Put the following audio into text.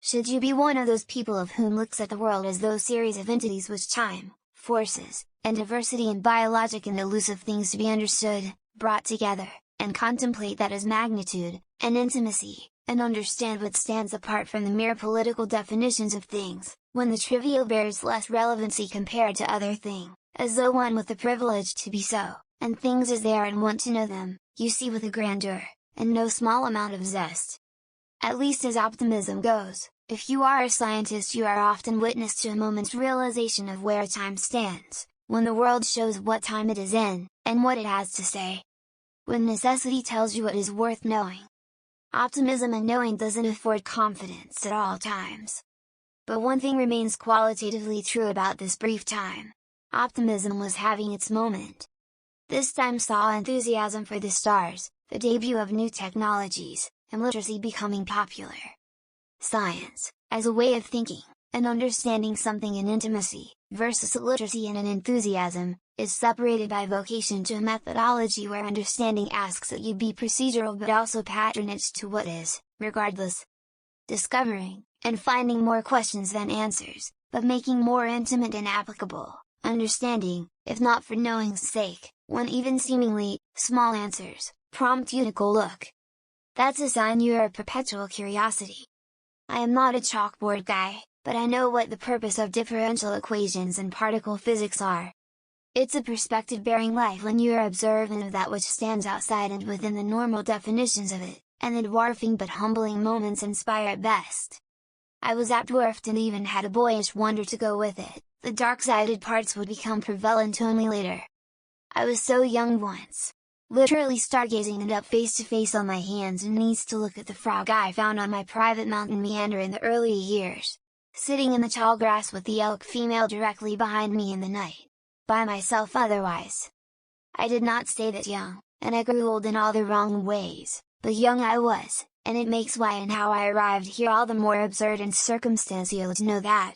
Should you be one of those people of whom looks at the world as those series of entities which time, forces, and diversity in biologic and elusive things to be understood, brought together, and contemplate that as magnitude, and intimacy, and understand what stands apart from the mere political definitions of things, when the trivial bears less relevancy compared to other thing, as though one with the privilege to be so, and things as they are and want to know them, you see with a grandeur, and no small amount of zest. At least as optimism goes, if you are a scientist you are often witness to a moment's realization of where time stands, when the world shows what time it is in, and what it has to say. When necessity tells you what is worth knowing. Optimism and knowing doesn't afford confidence at all times. But one thing remains qualitatively true about this brief time. Optimism was having its moment. This time saw enthusiasm for the stars, the debut of new technologies, and literacy becoming popular. Science, as a way of thinking, and understanding something in intimacy, versus literacy and an enthusiasm, is separated by vocation to a methodology where understanding asks that you be procedural but also patronage to what is, regardless. Discovering, and finding more questions than answers, but making more intimate and applicable, understanding, if not for knowing's sake, when even seemingly, small answers, prompt you to go look. That's a sign you are a perpetual curiosity. I am not a chalkboard guy, but I know what the purpose of differential equations and particle physics are. It's a perspective bearing life when you are observant of that which stands outside and within the normal definitions of it, and the dwarfing but humbling moments inspire at best. I was outdwarfed and even had a boyish wonder to go with it, the dark-sided parts would become prevalent only later. I was so young once, literally stargazing and up face to face on my hands and knees to look at the frog I found on my private mountain meander in the early years, sitting in the tall grass with the elk female directly behind me in the night, by myself otherwise. I did not stay that young, and I grew old in all the wrong ways, but young I was, and it makes why and how I arrived here all the more absurd and circumstantial to know that,